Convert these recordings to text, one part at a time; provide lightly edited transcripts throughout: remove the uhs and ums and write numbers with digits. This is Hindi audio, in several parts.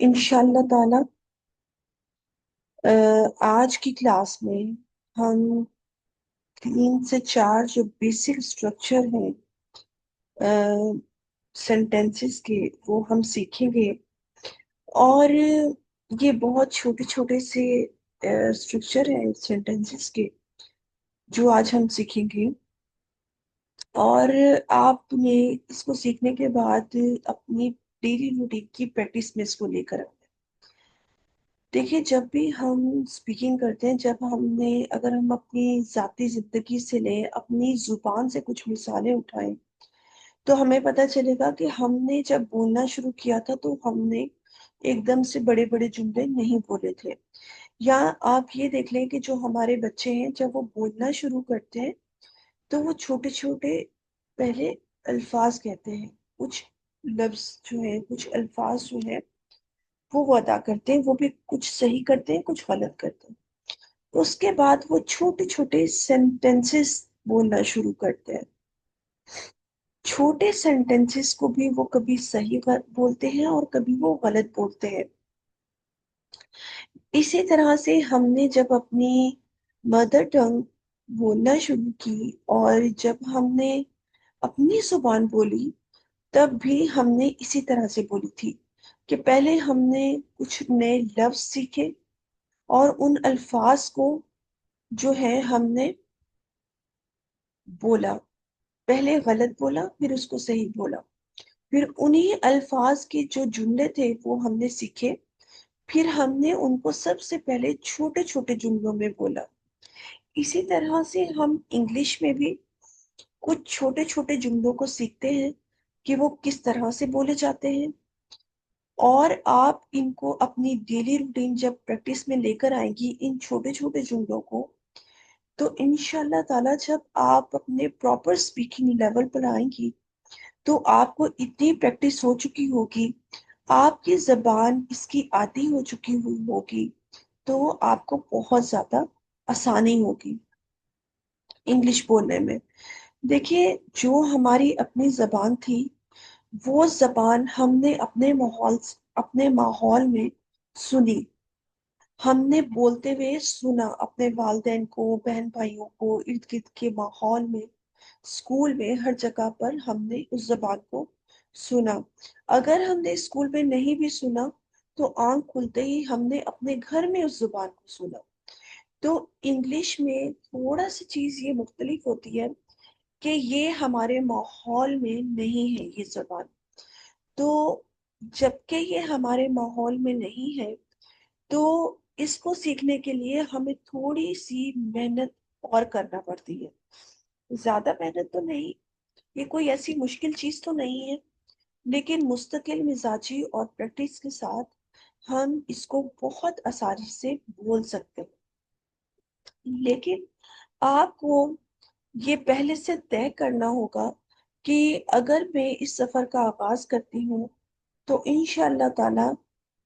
इंशाल्लाह ताला आज की क्लास में हम 3 से 4 जो बेसिक स्ट्रक्चर हैं सेंटेंसेस के वो हम सीखेंगे। और ये बहुत छोटे छोटे से स्ट्रक्चर हैं सेंटेंसेस के जो आज हम सीखेंगे। और आपने इसको सीखने के बाद अपनी डेली रूटीन की प्रैक्टिस में इसको लेकर आना है। देखिए, जब भी हम स्पीकिंग करते हैं, जब हमने अगर हम अपनी जाती जिंदगी से लें, अपनी जुबान से कुछ मिसालें उठाएं, तो हमें पता चलेगा कि हमने जब बोलना शुरू किया था तो हमने एकदम से बड़े बड़े जुमले नहीं बोले थे। या आप ये देख लें कि जो हमारे बच्चे हैं, जब वो बोलना शुरू करते हैं तो वो छोटे छोटे पहले अल्फाज कहते हैं। कुछ लफ्ज जो है, कुछ अल्फाज जो है वो अदा करते हैं, वो भी कुछ सही करते हैं, कुछ गलत करते हैं। उसके बाद वो छोटे छोटे सेंटेंसेस बोलना शुरू करते हैं। छोटे सेंटेंसेस को भी वो कभी सही बोलते हैं और कभी वो गलत बोलते हैं। इसी तरह से हमने जब अपनी मदर टंग बोलना शुरू की और जब हमने अपनी जुबान बोली, तब भी हमने इसी तरह से बोली थी कि पहले हमने कुछ नए लफ्ज सीखे और उन अल्फाज को जो है हमने बोला। पहले गलत बोला, फिर उसको सही बोला। फिर उन्हीं अल्फाज के जो जुमले थे वो हमने सीखे। फिर हमने उनको सबसे पहले छोटे छोटे जुमलों में बोला। इसी तरह से हम इंग्लिश में भी कुछ छोटे छोटे जुमलों को सीखते हैं कि वो किस तरह से बोले जाते हैं। और आप इनको अपनी डेली रूटीन जब प्रैक्टिस में लेकर आएंगी इन छोटे छोटे जुमलों को, तो इंशाल्लाह ताला जब आप अपने प्रॉपर स्पीकिंग लेवल पर आएंगी तो आपको इतनी प्रैक्टिस हो चुकी होगी, आपकी जबान इसकी आदी हो चुकी हुई होगी, तो आपको बहुत ज्यादा आसानी होगी इंग्लिश बोलने में। देखिए, जो हमारी अपनी जबान थी, वो जबान हमने अपने माहौल में सुनी। हमने बोलते हुए सुना अपने वालिदैन को, बहन भाइयों को, इर्द गिर्द के माहौल में, स्कूल में, हर जगह पर हमने उस जबान को सुना। अगर हमने स्कूल में नहीं भी सुना तो आंख खुलते ही हमने अपने घर में उस जुबान को सुना। तो इंग्लिश में थोड़ा सी चीज ये मुख्तलिफ होती है कि ये हमारे माहौल में नहीं है ये जबान। तो जबकि ये हमारे माहौल में नहीं है, तो इसको सीखने के लिए हमें थोड़ी सी मेहनत और करना पड़ती है। ज्यादा मेहनत तो नहीं, ये कोई ऐसी मुश्किल चीज तो नहीं है, लेकिन मुस्तकिल मिजाजी और प्रैक्टिस के साथ हम इसको बहुत आसानी से बोल सकते हैं। लेकिन आपको ये पहले से तय करना होगा कि अगर मैं इस सफर का आगाज करती हूँ तो इंशाअल्लाह ताला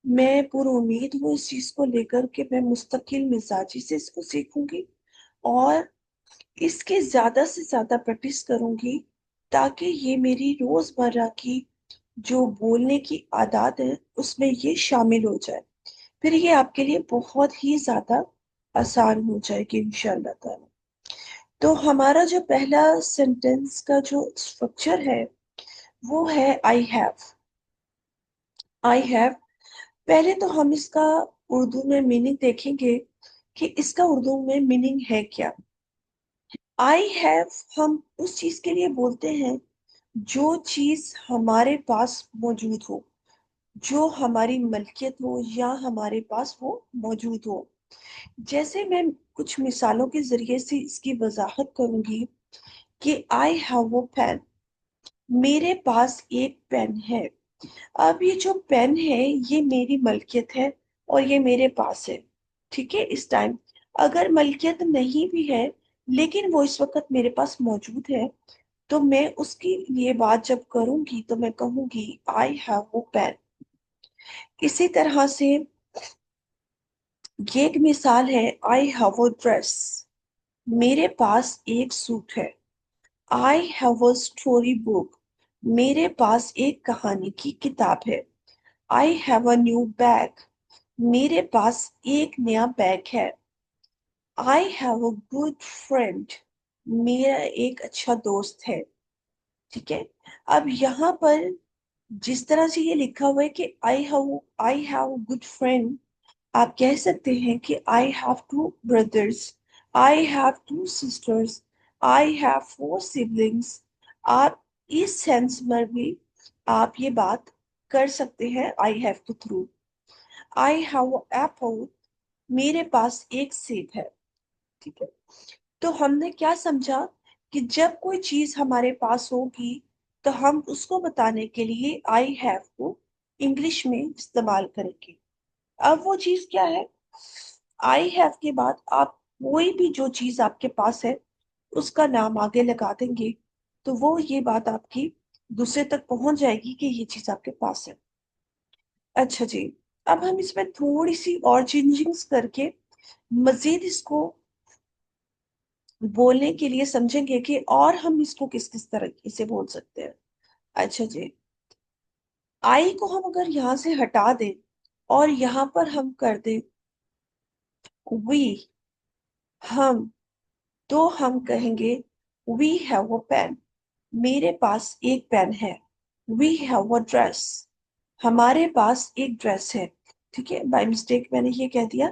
मैं पूरी उम्मीद हूँ इस चीज को लेकर कि मैं मुस्तकिल मिजाजी से इसको सीखूंगी और इसके ज्यादा से ज्यादा प्रैक्टिस करूंगी, ताकि ये मेरी रोजमर्रा की जो बोलने की आदत है उसमें ये शामिल हो जाए। फिर ये आपके लिए बहुत ही ज्यादा आसान हो जाएगी इंशाअल्लाह ताला। तो हमारा जो पहला सेंटेंस का जो स्ट्रक्चर है वो है आई हैव। आई हैव, पहले तो हम इसका उर्दू में मीनिंग देखेंगे कि इसका उर्दू में मीनिंग है क्या। आई हैव हम उस चीज के लिए बोलते हैं जो चीज हमारे पास मौजूद हो, जो हमारी मलकियत हो या हमारे पास वो मौजूद हो। जैसे मैं कुछ मिसालों के जरिए से इसकी वजाहत करूंगी कि आई हैव अ पेन, मेरे पास एक पेन है। अब ये जो पेन है ये मेरी मलकियत है और ये मेरे पास है। ठीक है, इस टाइम अगर मलकियत नहीं भी है लेकिन वो इस वक्त मेरे पास मौजूद है, तो मैं उसके लिए बात जब करूंगी तो मैं कहूंगी आई हैव वो पेन। इसी तरह से ये एक मिसाल है, आई हैव अ ड्रेस, मेरे पास एक सूट है। I have a story book, मेरे पास एक कहानी की किताब है। I have a new bag, मेरे पास एक नया बैग है। I have a good friend, मेरा एक अच्छा दोस्त है। ठीक है, अब यहाँ पर जिस तरह से ये लिखा हुआ है कि आई हैव गुड फ्रेंड, आप कह सकते हैं कि I have two brothers, I have two sisters, I have four siblings. आप इस सेंस में भी आप ये बात कर सकते हैं आई हैव के थ्रू। आई हैव एप्पल, मेरे पास एक सेब है। ठीक है, तो हमने क्या समझा कि जब कोई चीज हमारे पास होगी तो हम उसको बताने के लिए आई हैव को इंग्लिश में इस्तेमाल करेंगे। अब वो चीज क्या है, आई हैव के बाद आप कोई भी जो चीज आपके पास है उसका नाम आगे लगा देंगे, तो वो ये बात आपकी दूसरे तक पहुंच जाएगी कि ये चीज आपके पास है। अच्छा जी, अब हम इसमें थोड़ी सी और चेंजिंग्स करके मजीद इसको बोलने के लिए समझेंगे कि और हम इसको किस किस तरीके से बोल सकते हैं। अच्छा जी, आई को हम अगर यहाँ से हटा दें और यहाँ पर हम कर दें वी, हम, तो हम कहेंगे वी हैव अ पेन, मेरे पास एक पेन है। वी हैव अ ड्रेस, हमारे पास एक ड्रेस है। ठीक है, बाय मिस्टेक मैंने ये कह दिया,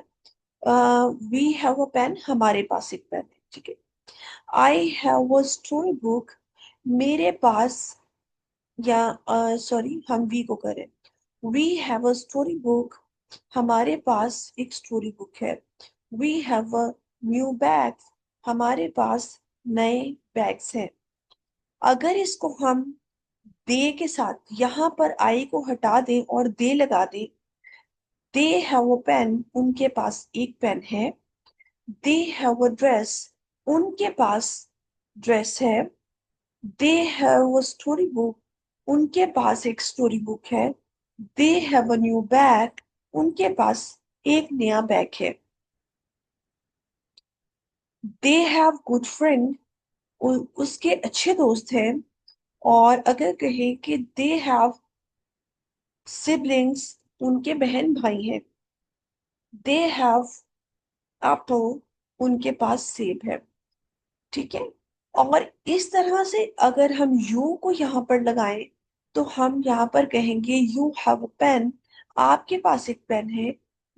वी हैव अ पेन, हमारे पास एक पेन है। ठीक है, I have a story book, मेरे पास, या सॉरी हम वी को करें, we have a story book, हमारे पास एक स्टोरी बुक है। We have a new bag, हमारे पास नए बैग्स हैं। अगर इसको हम दे के साथ यहाँ पर आई को हटा दें और दे लगा दें, दे हैव अ पेन, उनके पास एक पेन है। दे हैव अ ड्रेस, उनके पास ड्रेस है। They have a story book, उनके पास एक स्टोरी बुक है। They have a new bag, उनके पास एक नया बैग है। दे हैव गुड फ्रेंड, उसके अच्छे दोस्त हैं। और अगर कहें कि दे हैव सिबलिंग्स, उनके बहन भाई हैं। दे हैव एप्पल, उनके पास सेब है। ठीक है, और इस तरह से अगर हम यू को यहाँ पर लगाएं तो हम यहाँ पर कहेंगे यू हैव अ पेन, आपके पास एक पेन है।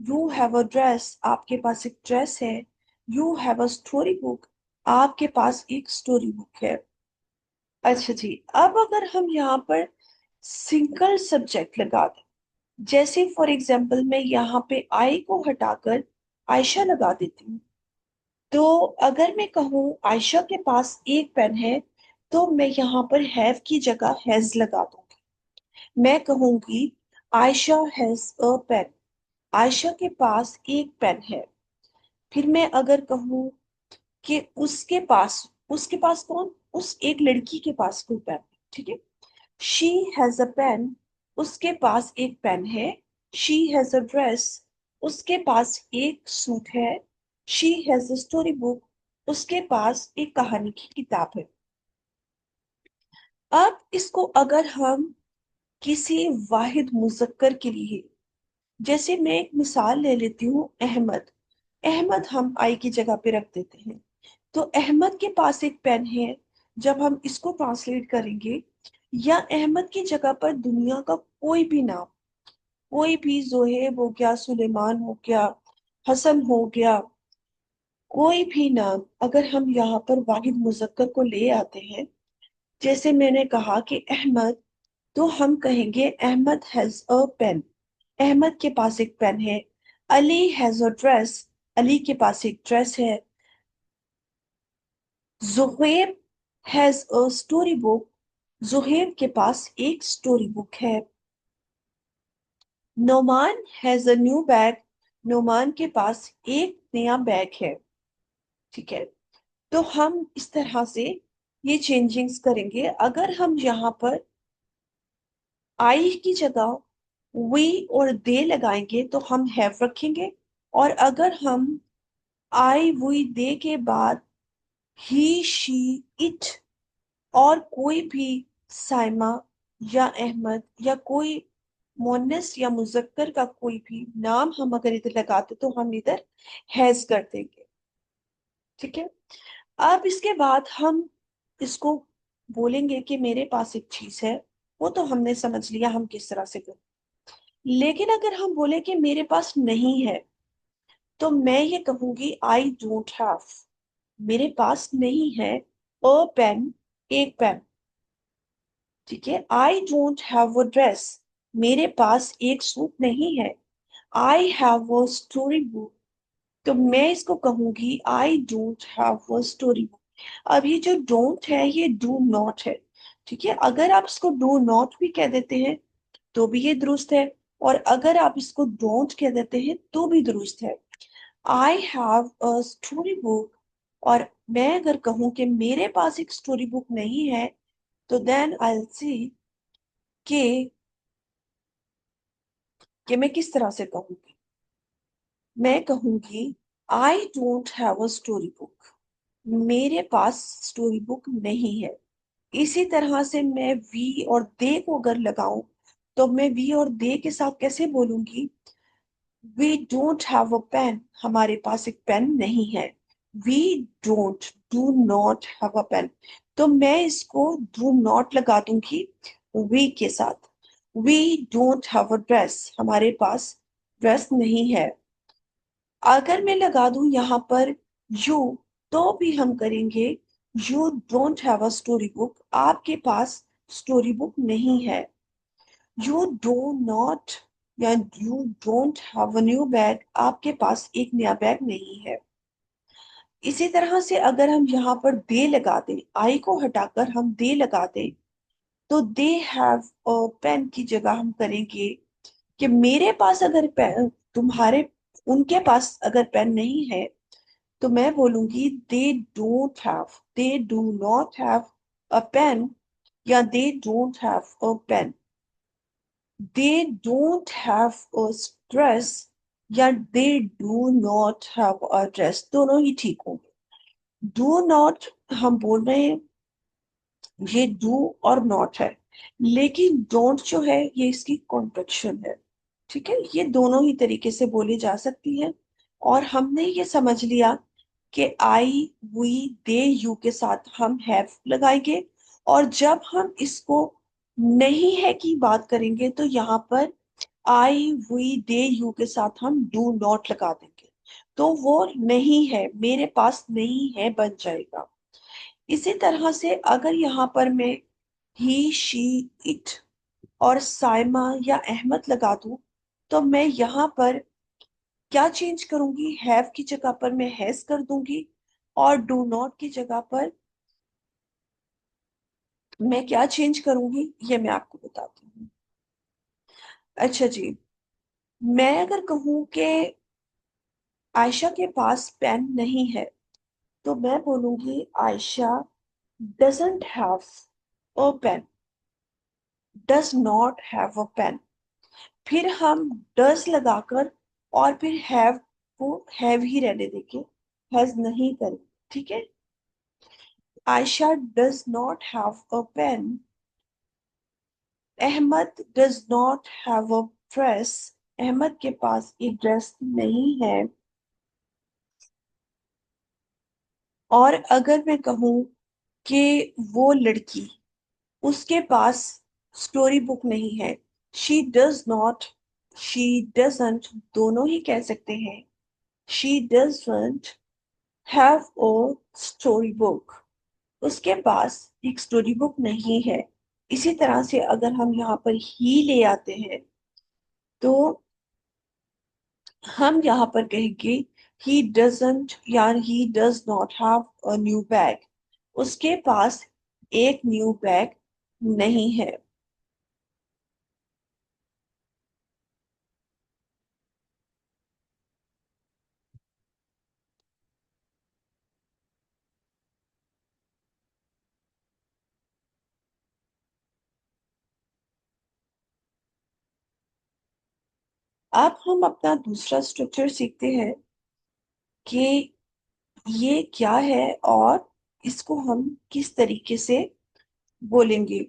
यू हैव अ ड्रेस, आपके पास एक ड्रेस है। You have a story book, आपके पास एक स्टोरी बुक है। अच्छा जी, अब अगर हम यहाँ पर सिंगल सब्जेक्ट लगा दें, जैसे फॉर एग्जाम्पल मैं यहाँ पे आई को हटाकर आयशा लगा देती हूँ, तो अगर मैं कहूँ आयशा के पास एक पेन है, तो मैं यहाँ पर हैव की जगह हैज लगा दूंगी। मैं कहूंगी Ayesha has a pen, Ayesha के पास एक पेन है। फिर मैं अगर कहूँ कि उसके पास कौन, उस एक लड़की के पास कोई पेन है। ठीक है, शी हैज अ पेन, उसके पास एक पेन है। शी हैज अ ड्रेस, उसके पास एक सूट है। She has a story book, उसके पास एक कहानी की किताब है। अब इसको अगर हम किसी वाहिद मुजक्कर के लिए, जैसे मैं एक मिसाल ले लेती हूँ अहमद, अहमद हम आई की जगह पे रख देते हैं, तो अहमद के पास एक पेन है। जब हम इसको ट्रांसलेट करेंगे, या अहमद की जगह पर दुनिया का कोई भी नाम, कोई भी, जोहेब हो गया, सुलेमान हो गया, हसन हो गया, कोई भी नाम अगर हम यहाँ पर वाहिद मुजक्कर को ले आते हैं, जैसे मैंने कहा कि अहमद, तो हम कहेंगे Ahmed has a pen, Ahmed के पास एक पेन है। Ali has a dress, Ali के पास एक ड्रेस है। Zuhaib has a story book, Zuhaib के पास एक स्टोरी बुक है। Noman has a new bag, Numan के पास एक नया बैग है। ठीक है, तो हम इस तरह से ये चेंजिंग्स करेंगे। अगर हम यहाँ पर आई की जगह वी और दे लगाएंगे तो हम हैव रखेंगे। और अगर हम आई वी दे के बाद ही शी इट और कोई भी साइमा या अहमद या कोई मोनस या मुजक्कर का कोई भी नाम हम अगर इधर लगाते तो हम इधर हैज कर देंगे। ठीक है, अब इसके बाद हम इसको बोलेंगे कि मेरे पास एक चीज है। वो तो हमने समझ लिया हम किस तरह से करें। लेकिन अगर हम बोले कि मेरे पास नहीं है, तो मैं ये कहूंगी आई डोंट हैव। मेरे पास नहीं है अ पेन, एक पेन। ठीक है, I don't have a dress. मेरे पास एक सूट नहीं है। I have a story book. तो मैं इसको कहूंगी I don't have a story book. अब ये जो डोंट है ये डू नॉट है। ठीक है, अगर आप इसको डू नॉट भी कह देते हैं तो भी ये दुरुस्त है, और अगर आप इसको डोंट कह देते हैं तो भी दुरुस्त है। I have a story book, और मैं अगर कहूं कि मेरे पास एक स्टोरी बुक नहीं है, तो देन आई सी कि मैं किस तरह से कहूंगी। मैं कहूंगी I don't have a story book. मेरे पास स्टोरी बुक नहीं है। इसी तरह से मैं वी और दे को अगर लगाऊं तो मैं वी और दे के साथ कैसे बोलूंगी। We don't have a pen. हमारे पास एक पेन नहीं है। We don't, do not have a pen. तो मैं इसको डू नॉट लगा दूंगी वी के साथ। We don't have a dress. हमारे पास ड्रेस नहीं है। अगर मैं लगा दूं यहाँ पर यू, तो भी हम करेंगे you don't have a story book. आपके पास स्टोरी बुक नहीं है। यू डो नॉट या you don't have a new bag. आपके पास एक नया बैग नहीं है। इसी तरह से अगर हम यहाँ पर दे लगा दें, आई को हटाकर हम दे लगा दें, तो दे हैव पेन की जगह हम करेंगे कि मेरे पास अगर पेन, तुम्हारे, उनके पास अगर पेन नहीं है, तो मैं बोलूंगी they don't have, they do not have a pen, या they don't have a pen. They don't have a dress, या they do not have a dress. दोनों ही ठीक होंगे। डू नॉट हम बोल रहे हैं, ये डू और नॉट है। लेकिन डोंट जो है ये इसकी कॉन्ट्रैक्शन है। ठीक है, ये दोनों ही तरीके से बोली जा सकती है। और हमने ये समझ लिया कि आई वी दे यू के साथ हम हैव लगाएंगे, और जब हम इसको नहीं है की बात करेंगे तो यहाँ पर आई वी दे यू के साथ हम डू नॉट लगा देंगे। तो वो नहीं है, मेरे पास नहीं है बन जाएगा। इसी तरह से अगर यहाँ पर मैं ही शी इट और साइमा या अहमद लगा दूं, तो मैं यहाँ पर क्या चेंज करूंगी। हैव की जगह पर मैं हैज कर दूंगी, और डू नॉट की जगह पर मैं क्या चेंज करूंगी ये मैं आपको बताती हूँ। अच्छा जी, मैं अगर कहूँ कि आयशा के पास पेन नहीं है, तो मैं बोलूंगी Ayesha doesn't have a pen, does not have a pen. फिर हम डज लगाकर और फिर हैव को हैव ही रहने देंगे, हैज नहीं करें। ठीक है, Ayesha does not have a pen, Ahmed does not have a dress. Ahmed के पास एक ड्रेस नहीं है। और अगर मैं कहूँ कि वो लड़की, उसके पास स्टोरी बुक नहीं है, she does not, she doesn't, दोनों ही कह सकते हैं। She doesn't have a story book. उसके पास एक स्टोरी बुक नहीं है। इसी तरह से अगर हम यहाँ पर ही ले आते हैं, तो हम यहाँ पर कहेंगे ही डजंट या ही does not have a new bag. उसके पास एक न्यू बैग नहीं है। अब हम अपना दूसरा स्ट्रक्चर सीखते हैं कि ये क्या है और इसको हम किस तरीके से बोलेंगे।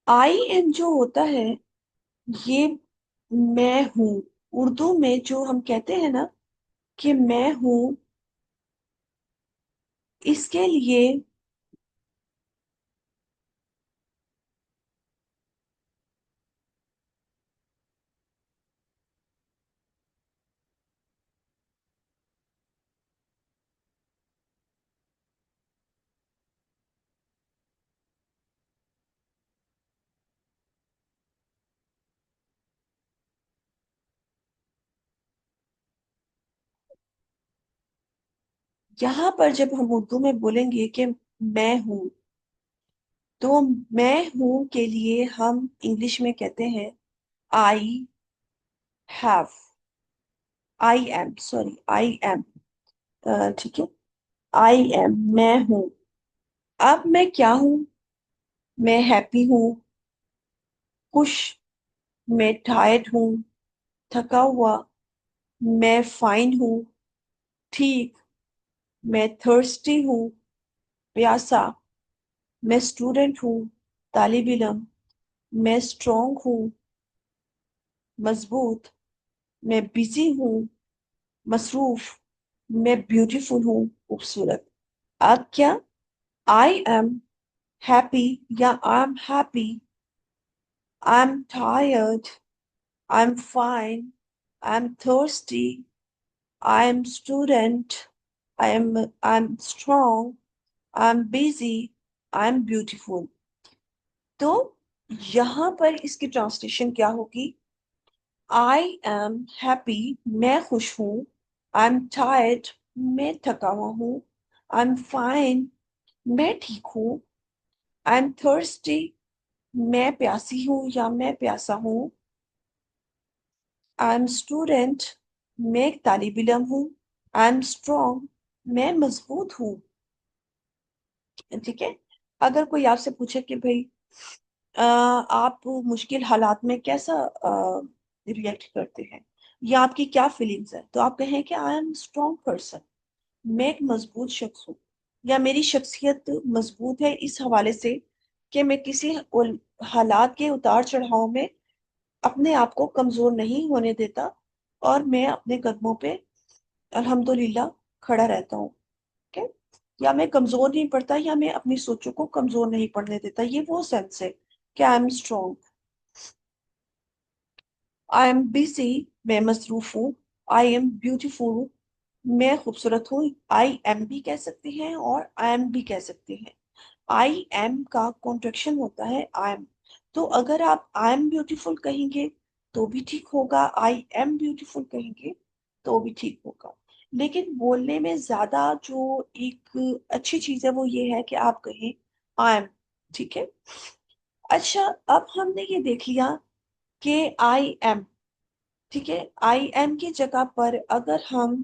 आई एम जो होता है, ये मैं हूं। उर्दू में जो हम कहते हैं ना कि मैं हूं, इसके लिए यहाँ पर जब हम उर्दू में बोलेंगे कि मैं हूं, तो मैं हूं के लिए हम इंग्लिश में कहते हैं I have, I am, sorry, I am. ठीक है, आई एम, मैं हूं। अब मैं क्या हूं? मैं हैप्पी हूं, खुश। मैं टायर्ड हूं, थका हुआ। मैं फाइन हूं, ठीक। मैं थर्स्टी हूं, प्यासा। मैं स्टूडेंट हूँ, तालिब इलम। मैं स्ट्रांग हूँ, मजबूत। मैं बिजी हूँ, मसरूफ। मैं ब्यूटीफुल हूँ, खूबसूरत। अब क्या? आई एम हैप्पी या I am happy, I am tired, I am fine, I am thirsty, I am student, I am strong, I am busy, I am beautiful. तो यहाँ पर इसकी ट्रांसलेशन क्या होगी? आई एम हैप्पी, मैं खुश हूँ। आई एम टायर्ड, मैं थका हुआ हूँ। आई एम फाइन, मैं ठीक हूँ। आई एम थर्स्टी, मैं प्यासी हूँ या मैं प्यासा हूँ। आई एम स्टूडेंट, मैं एक तालिब इलम हूँ। आई एम स्ट्रॉन्ग, मैं मजबूत हूँ। ठीक है। अगर कोई आपसे पूछे कि भाई आप मुश्किल हालात में कैसा रिएक्ट करते हैं या आपकी क्या फीलिंग्स है, तो आप कहें कि आई एम स्ट्रॉन्ग पर्सन, मैं एक मजबूत शख्स हूँ, या मेरी शख्सियत मजबूत है इस हवाले से कि मैं किसी हालात के उतार चढ़ाव में अपने आप को कमजोर नहीं होने देता, और मैं अपने कदमों पे अल्हम्दुलिल्लाह खड़ा रहता हूँ। ठीक है। या मैं कमजोर नहीं पड़ता, या मैं अपनी सोचों को कमजोर नहीं पड़ने देता, ये वो सेंस है कि I am strong. I am busy, मैं मसरूफ हूँ। आई एम ब्यूटीफुल, मैं खूबसूरत हूँ। आई एम भी कह सकते हैं और आई एम भी कह सकते हैं। आई एम का कॉन्ट्रैक्शन होता है आई एम। तो अगर आप आई एम ब्यूटीफुल कहेंगे तो भी ठीक होगा, आई एम ब्यूटीफुल कहेंगे तो भी ठीक होगा। लेकिन बोलने में ज्यादा जो एक अच्छी चीज है वो ये है कि आप कहें आई एम। ठीक है। अच्छा, अब हमने ये देख लिया कि आई एम। ठीक है। आई एम की जगह पर अगर हम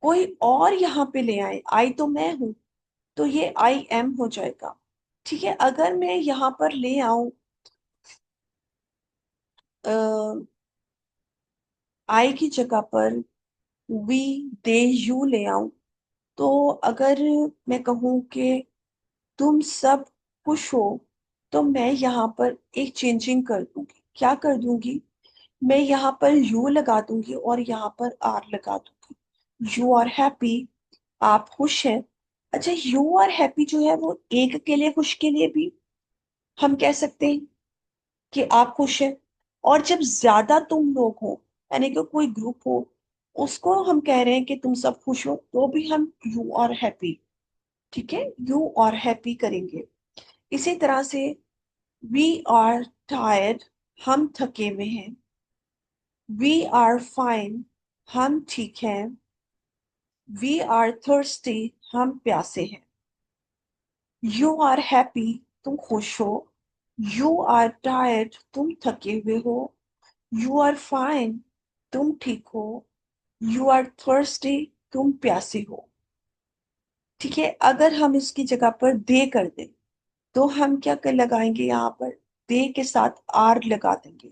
कोई और यहाँ पे ले आए, आई तो मैं हूं, तो ये आई एम हो जाएगा। ठीक है। अगर मैं यहाँ पर ले आऊं आई की जगह पर वी, दे, यू ले आऊं, तो अगर मैं कहूं कि तुम सब खुश हो, तो मैं यहाँ पर एक चेंजिंग कर दूंगी। क्या कर दूंगी? मैं यहाँ पर यू लगा दूंगी और यहाँ पर आर लगा दूंगी। यू आर हैप्पी, आप खुश हैं। अच्छा, यू आर हैप्पी जो है वो एक के लिए, खुश के लिए भी हम कह सकते हैं कि आप खुश हैं। और जब ज्यादा तुम लोग हो, यानी कि कोई ग्रुप हो, उसको हम कह रहे हैं कि तुम सब खुश हो, तो भी हम यू आर हैप्पी। ठीक है, यू आर हैप्पी करेंगे। इसी तरह से वी आर टायर्ड, हम थके हुए हैं। वी आर फाइन, हम ठीक हैं। वी आर थर्स्टी, हम प्यासे हैं। यू आर हैप्पी, तुम खुश हो। यू आर टायर्ड, तुम थके हुए हो। यू आर फाइन, तुम ठीक हो। यू आर थर्स्टी, तुम प्यासे हो। ठीक है। अगर हम इसकी जगह पर दे कर दें, तो हम क्या कर लगाएंगे? यहाँ पर दे के साथ आर लगा देंगे।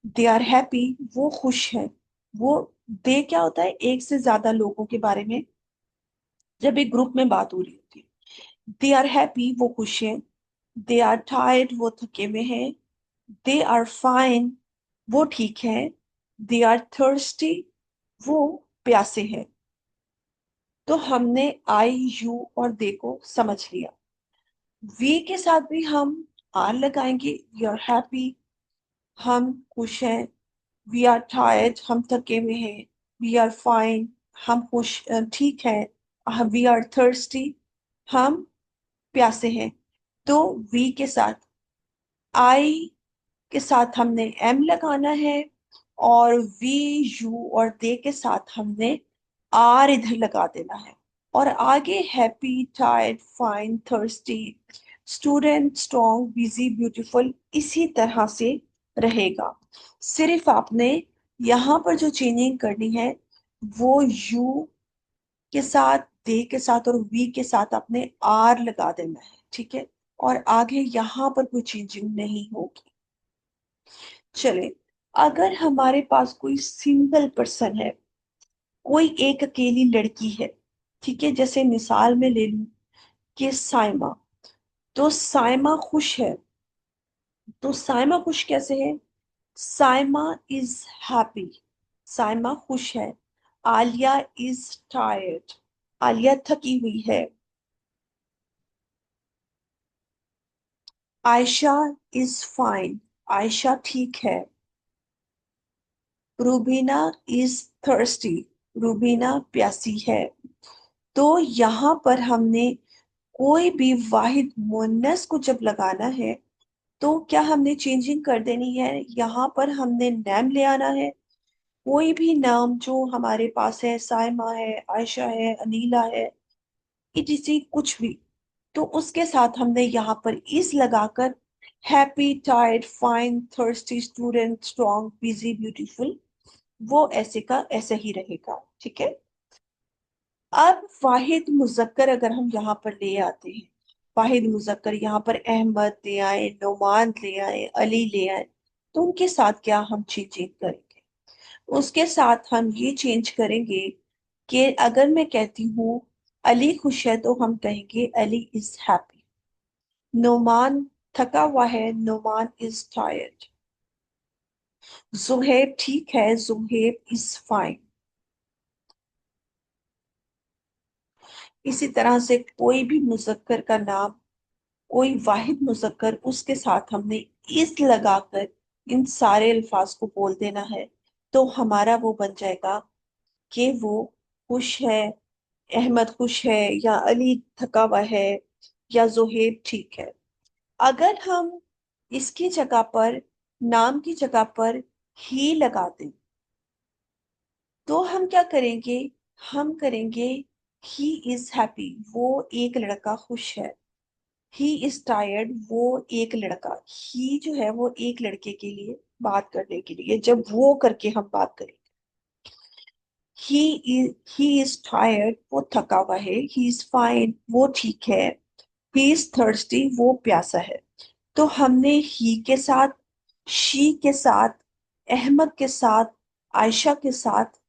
दे आर हैप्पी, वो खुश है। वो दे क्या होता है, एक से ज्यादा लोगों के बारे में जब एक ग्रुप में बात हो रही होती है। दे आर हैप्पी, वो खुश है। दे आर टायर्ड, वो थके हुए हैं। दे आर फाइन, वो ठीक है। दे आर थर्स्टी, वो प्यासे हैं। तो हमने आई, यू और दे को समझ लिया। वी के साथ भी हम आर लगाएंगे। वी आर हैप्पी, हम खुश हैं। वी आर टायर्ड, हम थके हुए हैं। वी आर फाइन, हम खुश ठीक है। वी आर थर्स्टी, हम प्यासे हैं। तो वी के साथ आई के साथ हमने एम लगाना है, और वी, यू और दे के साथ हमने आर इधर लगा देना है। और आगे happy, tired, fine, thirsty, student, strong, busy, beautiful इसी तरह से रहेगा। सिर्फ आपने यहाँ पर जो चेंजिंग करनी है वो यू के साथ, दे के साथ और वी के साथ आपने आर लगा देना है, ठीक है। और आगे यहाँ पर कोई चेंजिंग नहीं होगी। चले, अगर हमारे पास कोई सिंगल पर्सन है, कोई एक अकेली लड़की है, ठीक है, जैसे मिसाल में ले लूं कि साइमा। तो साइमा खुश है। तो साइमा खुश कैसे है? साइमा इज हैप्पी, साइमा खुश है। आलिया इज टायर्ड, आलिया थकी हुई है। आयशा इज फाइन, आयशा ठीक है। रूबीना इज थर्स्टी, रूबीना प्यासी है। तो यहाँ पर हमने कोई भी वाहिद मुअन्नस को जब लगाना है तो क्या हमने चेंजिंग कर देनी है? यहाँ पर हमने नेम ले आना है। कोई भी नाम जो हमारे पास है, साइमा है, आयशा है, अनीला है, इटीसी कुछ भी, तो उसके साथ हमने यहाँ पर इस लगाकर happy, tired, fine, thirsty, student, strong, busy, beautiful, वो ऐसे का ऐसे ही रहेगा, ठीक है। अब वाहिद मुजक्कर अगर हम यहाँ पर ले आते हैं, वाहिद मुजक्कर यहाँ पर अहमद ले आए, नोमान ले आए, अली ले आए, तो उनके साथ क्या हम चेंज करेंगे? उसके साथ हम ये चेंज करेंगे कि अगर मैं कहती हूँ अली खुश है तो हम कहेंगे अली इज हैप्पी। नोमान थका हुआ है, नोमान इज टायर्ड। जुहैब ठीक है, जुहैब इज फाइन। इसी तरह से कोई भी मुजक्कर का नाम, कोई वाहिद मुजक्कर, उसके साथ हमने इस लगाकर इन सारे अल्फाज को बोल देना है। तो हमारा वो बन जाएगा कि वो खुश है, अहमद खुश है, या अली थका हुआ है, या जोहेब ठीक है। अगर हम इसकी जगह पर, नाम की जगह पर ही लगा दें, तो हम क्या करेंगे? हम करेंगे ही इज हैप्पी, वो एक लड़का खुश है। ही इज टायर्ड, वो एक लड़का, ही जो है वो एक लड़के के लिए बात करने के लिए, जब वो करके हम बात करें। ही इज टायर्ड, वो थका हुआ है। ही इज फाइन, वो ठीक है। ही इज थर्स्टी, वो प्यासा है। तो हमने ही के साथ, शी के साथ, अहमद के साथ, आयशा के साथ,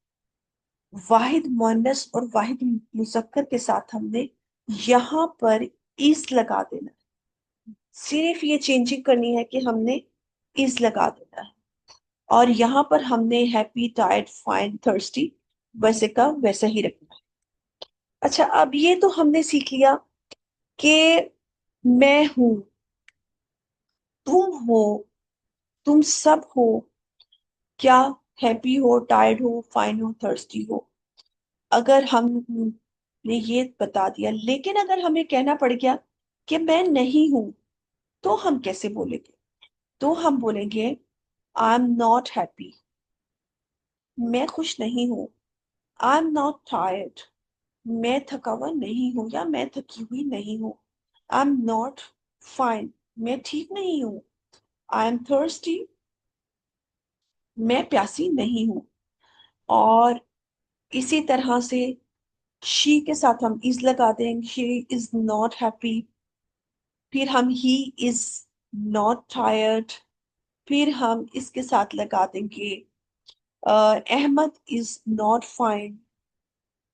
वाहिद मुअन्नस और वाहिद मुजक्कर के साथ हमने यहाँ पर इस लगा देना। सिर्फ ये चेंजिंग करनी है कि हमने इज लगा देना है। और यहाँ पर हमने हैप्पी, टायर्ड, फाइन, थर्स्टी वैसे का वैसा ही रखना है। अच्छा, अब ये तो हमने सीख लिया कि मैं हूं, तुम हो, तुम सब हो, क्या हैप्पी हो, टायर्ड हो, फाइन हो, थर्स्टी हो। अगर हमने ये बता दिया, लेकिन अगर हमें कहना पड़ गया कि मैं नहीं हूं, तो हम कैसे बोलेंगे? तो हम बोलेंगे आई एम नॉट हैप्पी, मैं खुश नहीं हूं। आई एम नॉट टायर्ड, मैं थका हुआ नहीं हूं या मैं थकी हुई नहीं हूं। आई एम नॉट फाइन, मैं ठीक नहीं हूं। आई एम थर्स्टी, मैं प्यासी नहीं हूं। और इसी तरह से शी के साथ हम इज लगा देंगे, शी इज नॉट हैप्पी। फिर हम ही इज नॉट टायर्ड। फिर हम इसके साथ लगा देंगे Ahmed is not fine,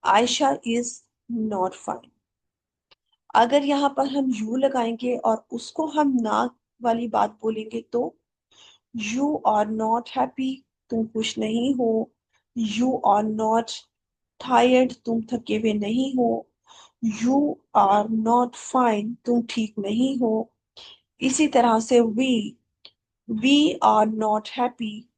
Ayesha is not fine. अगर यहाँ पर हम यू लगाएंगे और उसको हम ना वाली बात बोलेंगे तो यू आर नॉट हैप्पी, तुम खुश नहीं हो। यू आर नॉट टायर्ड, तुम थके हुए नहीं हो। यू आर नॉट फाइन, तुम ठीक नहीं हो। इसी तरह से वी आर नॉट हैप्पी,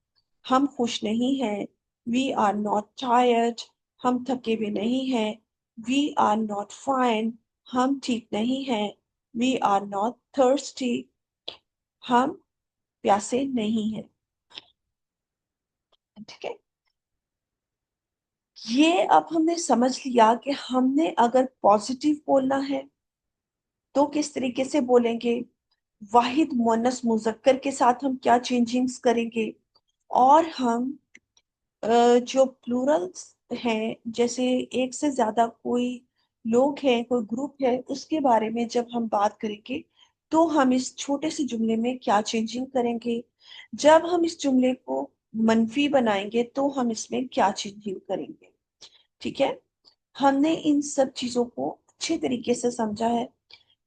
हम खुश नहीं हैं। वी आर नॉट टायर्ड, हम थके हुए नहीं हैं। वी आर नॉट फाइन, हम ठीक नहीं हैं। वी आर नॉट थर्स्टी, हम प्यासे नहीं हैं। ठीक है, ये अब हमने समझ लिया कि हमने अगर पॉजिटिव बोलना है तो किस तरीके से बोलेंगे, वाहिद मुअन्नस मुजक्कर के साथ हम क्या चेंजिंग्स करेंगे, और हम जो प्लूरल्स हैं, जैसे एक से ज्यादा कोई लोग हैं, कोई ग्रुप है, उसके बारे में जब हम बात करेंगे तो हम इस छोटे से जुमले में क्या चेंजिंग करेंगे। जब हम इस जुमले को मनफी बनाएंगे तो हम इसमें क्या चेंजिंग करेंगे। ठीक है, हमने इन सब चीजों को अच्छे तरीके से समझा है।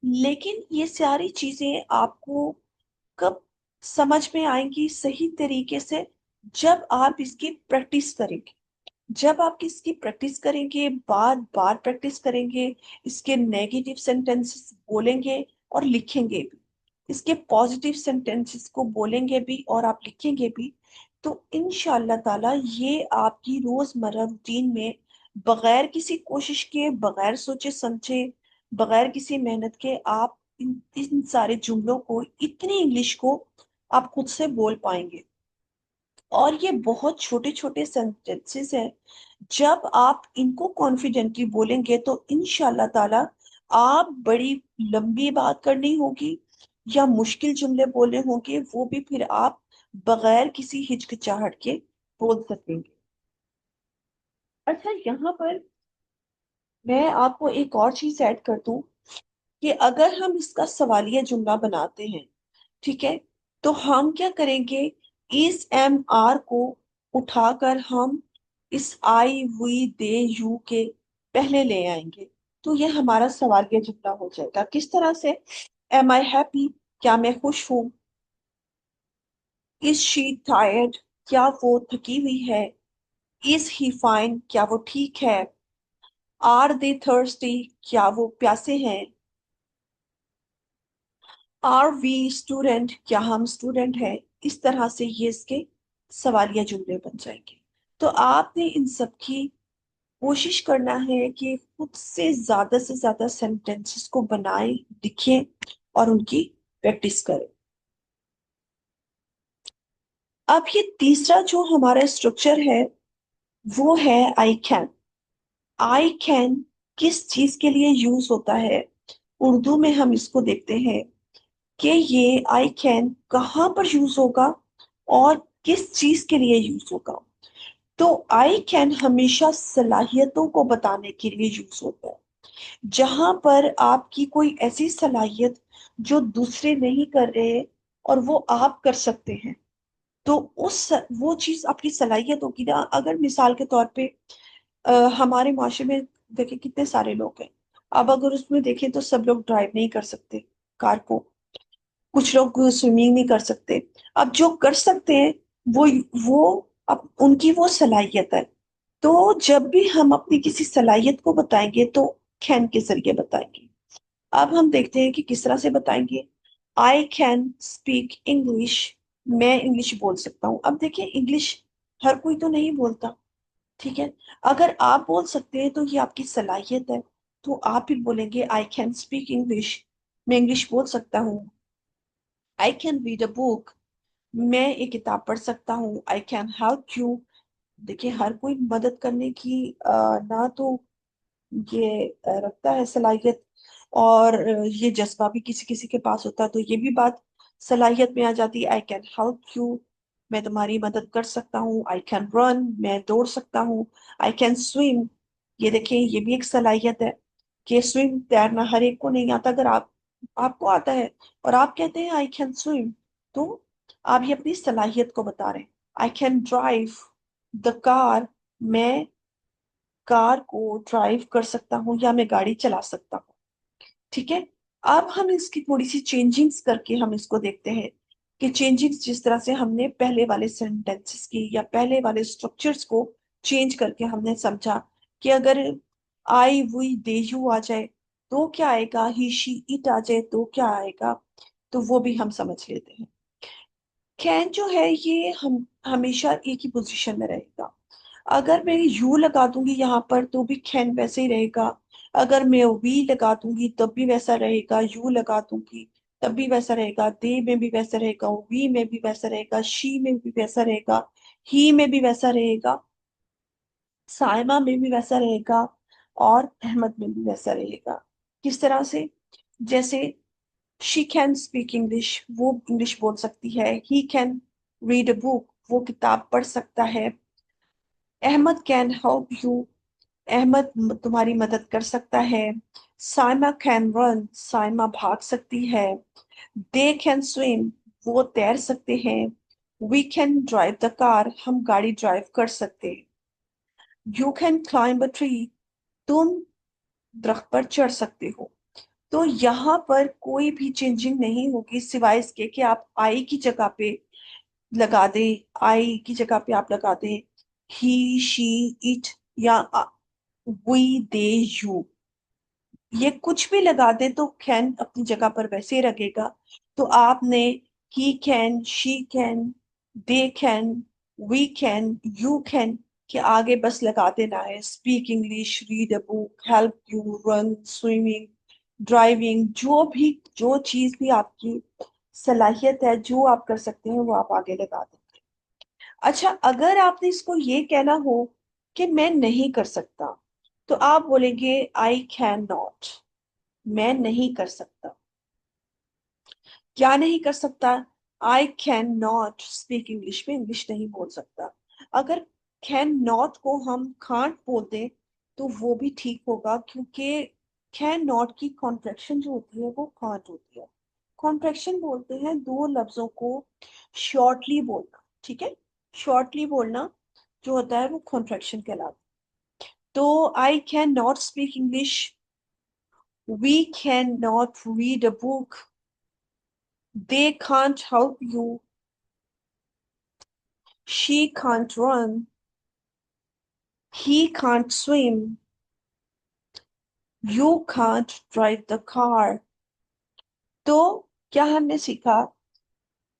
लेकिन ये सारी चीजें आपको कब समझ में आएंगी सही तरीके से, जब आप इसकी प्रैक्टिस करेंगे। जब आप इसकी प्रैक्टिस करेंगे, बार बार प्रैक्टिस करेंगे, इसके नेगेटिव सेंटेंसेस बोलेंगे और लिखेंगे भी, इसके पॉजिटिव सेंटेंसेस को बोलेंगे भी और आप लिखेंगे भी, तो इंशाल्लाह ताला ये आपकी रोजमर्रा रूटीन में बगैर किसी कोशिश के, बगैर सोचे समझे, बगैर किसी मेहनत के आप इन सारे जुमलों को, इतनी इंग्लिश को आप खुद से बोल पाएंगे। और ये बहुत छोटे छोटे सेंटेंसेस हैं, जब आप इनको कॉन्फिडेंटली बोलेंगे तो इंशाल्लाह ताला आप बड़ी लंबी बात करनी होगी या मुश्किल जुमले बोलने होंगे, वो भी फिर आप बगैर किसी हिचकिचाहट के बोल सकेंगे। अच्छा, यहाँ पर मैं आपको एक और चीज ऐड कर दूं कि अगर हम इसका सवालिया जुमला बनाते हैं, ठीक है, तो हम क्या करेंगे, इस एम आर को उठाकर हम इस आई वी दे यू के पहले ले आएंगे, तो ये हमारा सवालिया जुमला हो जाएगा। किस तरह से, एम आई हैप्पी, क्या मैं खुश हूँ। इज शी टायर्ड, क्या वो थकी हुई है। इज ही फाइन, क्या वो ठीक है। आर दे थर्स्टी, क्या वो प्यासे हैं। आर वी स्टूडेंट, क्या हम स्टूडेंट हैं। इस तरह से ये इसके सवालिया जुमले बन जाएंगे। तो आपने इन सब की कोशिश करना है कि खुद से ज्यादा सेंटेंसेस को बनाए, लिखें और उनकी प्रैक्टिस करें। अब ये तीसरा जो हमारा स्ट्रक्चर है वो है आई कैन। आई कैन किस चीज के लिए यूज होता है, उर्दू में हम इसको देखते हैं कि ये आई कैन कहाँ पर यूज होगा और किस चीज के लिए यूज होगा। तो आई कैन हमेशा सलाहियतों को बताने के लिए यूज होता है। जहां पर आपकी कोई ऐसी सलाहियत जो दूसरे नहीं कर रहे और वो आप कर सकते हैं, तो उस वो चीज आपकी सलाहियत होगी ना। अगर मिसाल के तौर पे हमारे माशरे में देखें कितने सारे लोग हैं, अब अगर उसमें देखें तो सब लोग ड्राइव नहीं कर सकते कार को, कुछ लोग स्विमिंग नहीं कर सकते। अब जो कर सकते हैं वो अब उनकी वो सलाहियत है। तो जब भी हम अपनी किसी सलाहियत को बताएंगे तो कैन के जरिए बताएंगे। अब हम देखते हैं कि किस तरह से बताएंगे। आई कैन स्पीक इंग्लिश, मैं इंग्लिश बोल सकता हूँ। अब देखिए, इंग्लिश हर कोई तो नहीं बोलता, ठीक है। अगर आप बोल सकते हैं तो ये आपकी सलाहियत है, तो आप फिर बोलेंगे आई कैन स्पीक इंग्लिश, मैं इंग्लिश बोल सकता हूँ। I can read a book, मैं एक किताब पढ़ सकता हूँ। आई कैन हेल्प यू, देखिए हर कोई मदद करने की ना तो ये रखता है सलाहियत, और ये जज्बा भी किसी किसी के पास होता है, तो ये भी बात सलाहियत में आ जाती है। आई कैन हेल्प यू, मैं तुम्हारी मदद कर सकता हूँ। आई कैन रन, मैं दौड़ सकता हूँ। आई कैन स्विम, ये देखिए ये भी एक सलाहियत है कि स्विम तैरना हर एक को नहीं आता। अगर आपको आता है और आप कहते हैं आई कैन स्विम, तो आप ये अपनी सलाहियत को बता रहे हैं। I can drive the car, मैं कार को ड्राइव कर सकता हूँ या मैं गाड़ी चला सकता हूँ। ठीक है। अब हम इसकी थोड़ी सी चेंजिंग्स करके हम इसको देखते हैं कि चेंजिंग्स जिस तरह से हमने पहले वाले सेंटेंसेस की या पहले वाले स्ट्रक्चर्स को चेंज करके हमने समझा कि अगर आई वी दे यू आ जाए तो क्या आएगा, ही शी इट आ जाए तो क्या आएगा, तो वो भी हम समझ लेते हैं। कैन जो है ये हम हमेशा एक ही पोजीशन में रहेगा। अगर मैं यू लगा दूंगी यहाँ पर तो भी कैन वैसे ही रहेगा। अगर मैं वी लगा दूंगी तब भी वैसा रहेगा, यू लगा दूंगी तब भी वैसा रहेगा, दे में भी वैसा रहेगा, वी में भी वैसा रहेगा, शी में भी वैसा रहेगा, ही में भी वैसा रहेगा, साइमा में भी वैसा रहेगा, और अहमद में भी वैसा रहेगा। किस तरह से? जैसे शी कैन स्पीक इंग्लिश, वो इंग्लिश बोल सकती है। He can read a book, वो किताब पढ़ सकता है। Ahmed can help you, Ahmed तुम्हारी मदद कर सकता है। साइमा कैन रन, साइमा भाग सकती है। दे कैन स्विम, वो तैर सकते हैं। We can drive the car, हम गाड़ी ड्राइव कर सकते हैं। You can climb a tree, तुम दरख्त पर चढ़ सकते हो। तो यहाँ पर कोई भी चेंजिंग नहीं होगी सिवाय इसके कि आप आई की जगह पे लगा दें, आई की जगह पे आप लगा दें ही शी इट, या वी दे यू, ये कुछ भी लगा दे तो कैन अपनी जगह पर वैसे ही रखेगा। तो आपने he can, she can, they can, we can, you can के आगे बस लगा देना है speak English, read a book, help you, run, swimming, driving, जो भी, जो चीज भी आपकी सलाहियत है जो आप कर सकते हैं वो आप आगे लगा दें। अच्छा, अगर आपने इसको ये कहना हो कि मैं नहीं कर सकता, तो आप बोलेंगे आई कैन नॉट, मैं नहीं कर सकता। क्या नहीं कर सकता? आई कैन नॉट स्पीक इंग्लिश, में इंग्लिश नहीं बोल सकता। अगर कैन नॉट को हम कांट बोल दें तो वो भी ठीक होगा, क्योंकि कैन नॉट की कॉन्ट्रैक्शन जो होती है वो कांट होती है। कॉन्ट्रैक्शन बोलते हैं दो लफ्जों को शॉर्टली बोलना। ठीक है, शॉर्टली बोलना जो होता है वो कॉन्ट्रैक्शन कहलाता है। तो I can not speak English, we can not read a book, they can't help you, she can't run, he can't swim, you can't drive the car। तो क्या हमने सीखा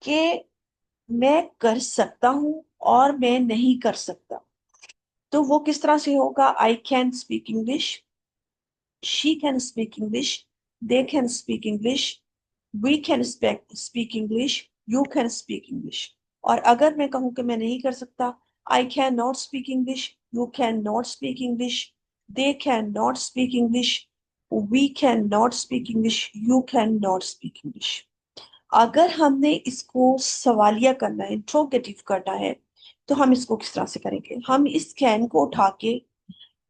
कि मैं कर सकता हूं और मैं नहीं कर सकता। तो वो किस तरह से होगा? I can speak English, she can speak English, they can speak English, we can speak English, you can speak English। और अगर मैं कहूँ कि मैं नहीं कर सकता, I can not speak English, you can not speak English, they can not speak English, we can not speak English, you can not speak English। अगर हमने इसको सवालिया करना है, इंट्रोगेटिव करना है, तो हम इसको किस तरह से करेंगे? हम इस कैन को उठा के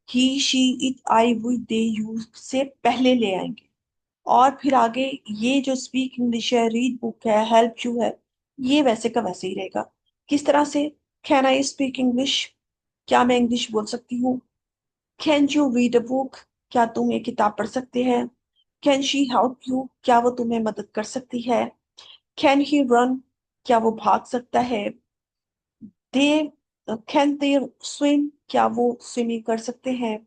he she it I we they you से पहले ले आएंगे, और फिर आगे ये जो स्पीक इंग्लिश है, रीड बुक है, हेल्प यू है, ये वैसे का वैसे ही रहेगा। किस तरह से? कैन आई स्पीक इंग्लिश, क्या मैं इंग्लिश बोल सकती हूँ? Can you read a book, क्या तुम एक किताब पढ़ सकते हैं? कैन शी हेल्प यू, क्या वो तुम्हें मदद कर सकती है? कैन ही रन, क्या वो भाग सकता है? दे कैन दे स्विम, क्या वो स्विमिंग कर सकते हैं?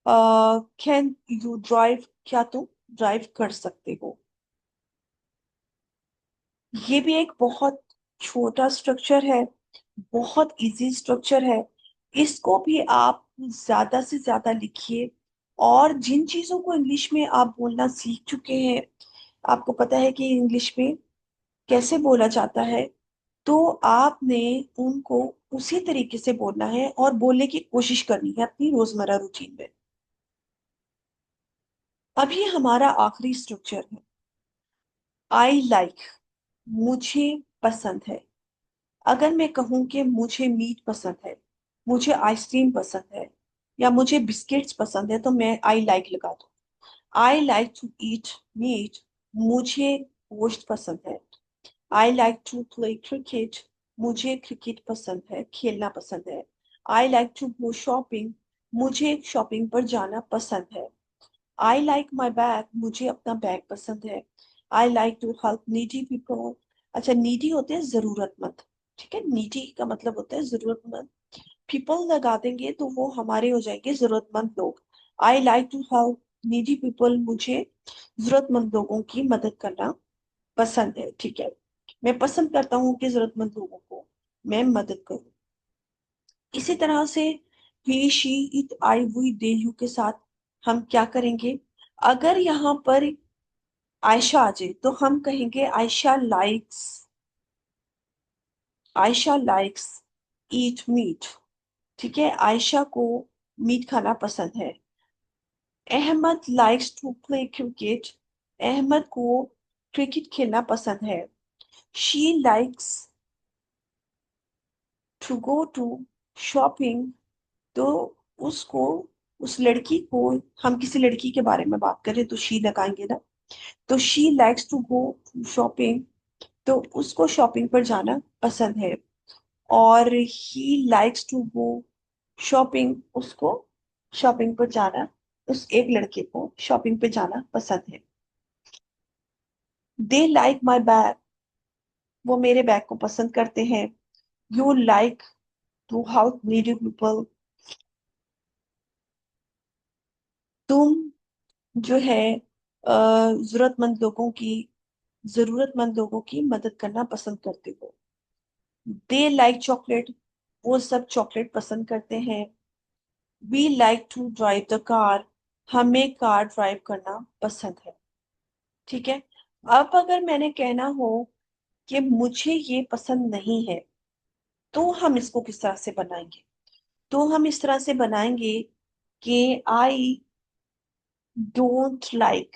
कैन यू ड्राइव, क्या तुम ड्राइव कर सकते हो? ये भी एक बहुत छोटा स्ट्रक्चर है, बहुत इजी स्ट्रक्चर है। इसको भी आप ज्यादा से ज्यादा लिखिए, और जिन चीजों को इंग्लिश में आप बोलना सीख चुके हैं, आपको पता है कि इंग्लिश में कैसे बोला जाता है, तो आपने उनको उसी तरीके से बोलना है और बोलने की कोशिश करनी है अपनी रोजमर्रा रूटीन में। अभी हमारा आखिरी स्ट्रक्चर है आई लाइक, मुझे पसंद है। अगर मैं कहूं कि मुझे मीट पसंद है, मुझे आइसक्रीम पसंद है, या मुझे बिस्किट्स पसंद है, तो मैं आई लाइक लगा दूं। I like to eat meat, मुझे गोश्त पसंद है। I like to play cricket, मुझे क्रिकेट पसंद है, खेलना पसंद है। I like to go shopping, मुझे शॉपिंग पर जाना पसंद है। आई लाइक माई बैग, मुझे अपना बैग पसंद है। I like to help needy people, अच्छा नीडी होते हैं जरूरतमंद, ठीक है, नीडी का मतलब होता है जरूरतमंद। पीपल लगा देंगे तो वो हमारे हो जाएंगे जरूरतमंद लोग। I like to help needy people, मुझे जरूरतमंद लोगों की मदद करना पसंद है, ठीक है। मैं पसंद करता हूँ कि जरूरतमंद लोगों को मैं मदद करूँ। इसी तरह से he she it I we they you के साथ हम क्या करेंगे? अगर यहाँ पर आयशा आ जाए तो हम कहेंगे आयशा लाइक्स ईट मीट, ठीक है, आयशा को मीट खाना पसंद है। Ahmed likes to play cricket, Ahmed को क्रिकेट खेलना पसंद है। She likes to go to shopping, तो उसको, उस लड़की को, हम किसी लड़की के बारे में बात करें तो शी लगाएंगे ना, तो she likes to go shopping, तो उसको शॉपिंग पर जाना पसंद है। और he likes to go shopping, उसको शॉपिंग पर जाना, उस एक लड़के को शॉपिंग पे जाना पसंद है। दे लाइक माई बैग, वो मेरे बैग को पसंद करते हैं। You like to help needy people, तुम जो है जरूरतमंद लोगों की मदद करना पसंद करते हो। दे लाइक चॉकलेट, वो सब चॉकलेट पसंद करते हैं। We like to drive the car, हमें कार ड्राइव करना पसंद है, ठीक है। अब अगर मैंने कहना हो कि मुझे ये पसंद नहीं है, तो हम इसको किस तरह से बनाएंगे? तो हम इस तरह से बनाएंगे कि I don't like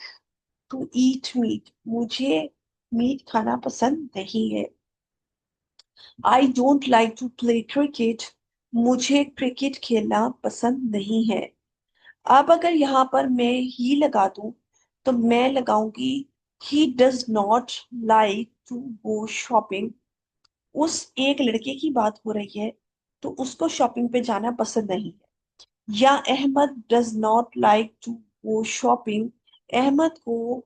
to eat meat, मुझे मीट खाना पसंद नहीं है। I don't like to play cricket, मुझे क्रिकेट खेलना पसंद नहीं है। अब अगर यहाँ पर मैं ही लगा दूं तो मैं लगाऊंगी he does not like to go shopping, उस एक लड़के की बात हो रही है तो उसको शॉपिंग पे जाना पसंद नहीं है। या Ahmed does not like to go shopping, Ahmed को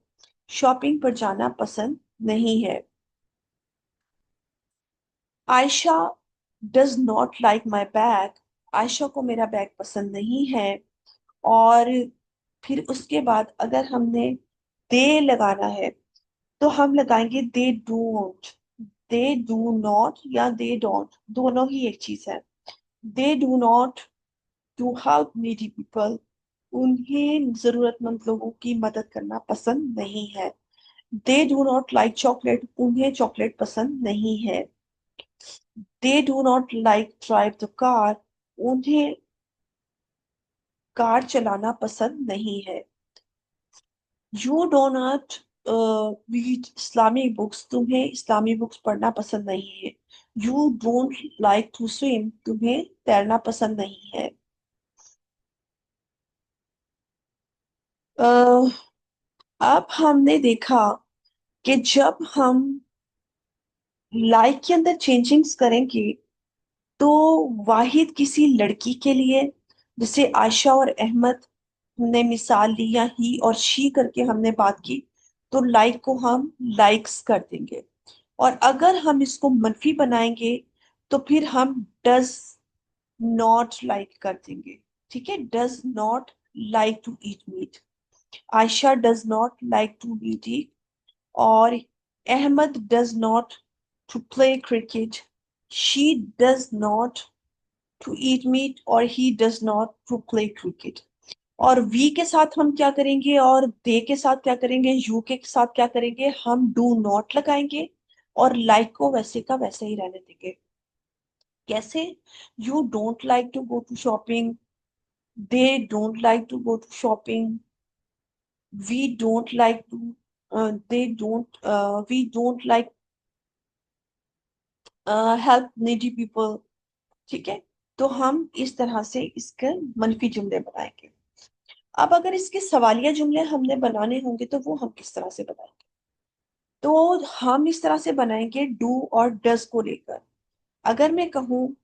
शॉपिंग पर जाना पसंद नहीं है। Ayesha does not like my bag, Ayesha को मेरा बैग पसंद नहीं है। और फिर उसके बाद अगर हमने दे लगाना है तो हम लगाएंगे दे डू नॉट या दे डोंट, दोनों ही एक चीज है। They do not to help needy people, उन्हें जरूरतमंद लोगों की मदद करना पसंद नहीं है। They do not like chocolate, उन्हें चॉकलेट पसंद नहीं है। They do not like drive the car, उन्हें कार चलाना पसंद नहीं है। You do not read Islamic books, तुम्हें इस्लामी बुक्स पढ़ना पसंद नहीं है। You don't like to swim, तुम्हें तैरना पसंद नहीं है। uh, अब हमने देखा कि जब हम लाइक के अंदर चेंजिंग्स करेंगे तो वाहिद किसी लड़की के लिए, जैसे आयशा और अहमद ने मिसाल ली या ही और शी करके हमने बात की, तो लाइक को हम लाइक्स कर देंगे। और अगर हम इसको मनफी बनाएंगे तो फिर हम डज नॉट लाइक कर देंगे, ठीक है, does not like to eat meat, Ayesha does not like to eat, और Ahmed does not to play cricket, she does not to eat meat, और he does not to play cricket. और वी के साथ हम क्या करेंगे और दे के साथ क्या करेंगे, यू के साथ क्या करेंगे, हम डू नॉट लगाएंगे और लाइक को वैसे का वैसे ही रहने देंगे। कैसे? You don't like to go to shopping, they don't like to go to shopping, we don't like to they don't we don't like help needy people, ठीक है। तो हम इस तरह से इसके मनफी जुमले बनाएंगे। अब अगर इसके सवालिया जुमले हमने बनाने होंगे तो वो हम किस तरह से बनाएंगे? तो हम इस तरह से बनाएंगे डू और डज को लेकर। अगर मैं कहूँ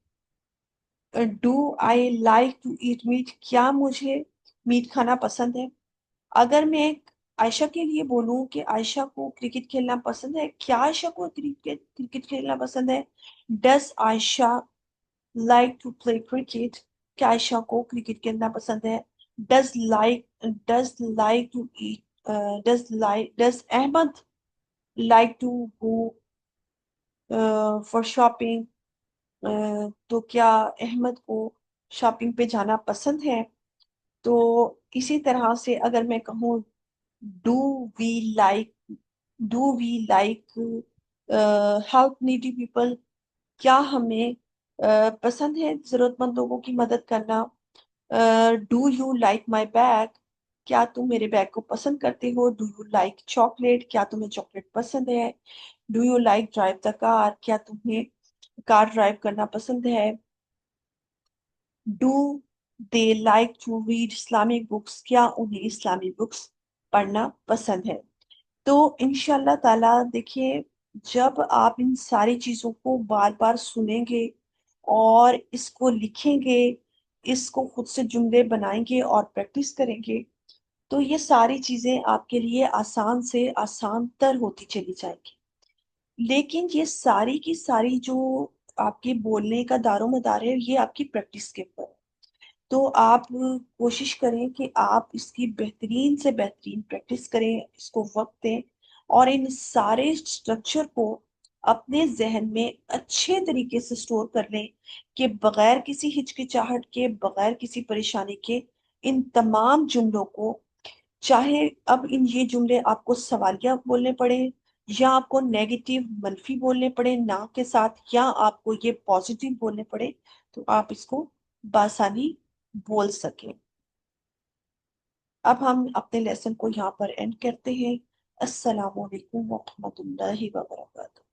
do I like to eat meat, क्या मुझे मीट खाना पसंद है। अगर मैं एक आयशा के लिए बोलूं कि आयशा को क्रिकेट खेलना पसंद है, क्या आयशा को क्रिकेट क्रिकेट खेलना पसंद है। Does Ayesha like to play cricket, क्या आयशा को क्रिकेट खेलना पसंद है। Does like to eat, does Ahmed like to go for shopping, तो क्या अहमद को शॉपिंग पे जाना पसंद है। तो इसी तरह से अगर मैं कहूँ do we like do we like help needy people, क्या हमें पसंद है जरूरतमंद लोगों की मदद करना। Do you like my bag, क्या तुम मेरे बैग को पसंद करते हो। डू यू लाइक चॉकलेट, क्या तुम्हें चॉकलेट पसंद है। Do you like drive the car, क्या तुम्हें कार ड्राइव करना पसंद है। Do they like to read Islamic books, क्या उन्हें इस्लामिक बुक्स पढ़ना पसंद है। तो इंशाल्लाह ताला देखिए, जब आप इन सारी चीजों को बार बार सुनेंगे और इसको लिखेंगे, इसको खुद से जुमले बनाएंगे और प्रैक्टिस करेंगे, तो ये सारी चीजें आपके लिए आसान से आसान तर होती चली जाएंगी। लेकिन ये सारी की सारी जो आपके बोलने का दारोमदार है, ये आपकी प्रैक्टिस के ऊपर है। तो आप कोशिश करें कि आप इसकी बेहतरीन से बेहतरीन प्रैक्टिस करें, इसको वक्त दें और इन सारे स्ट्रक्चर को अपने जहन में अच्छे तरीके से स्टोर कर लें कि बगैर किसी हिचकिचाहट के, बगैर किसी परेशानी के, इन तमाम जुमलों को, चाहे अब इन ये जुमले आपको सवालिया बोलने पड़े या आपको नेगेटिव मनफी बोलने पड़े ना के साथ, या आपको ये पॉजिटिव बोलने पड़े, तो आप इसको बासानी बोल सकें। अब हम अपने लेसन को यहाँ पर एंड करते हैं। अस्सलाम वालेकुम व रहमतुल्लाहि व बरकातहू।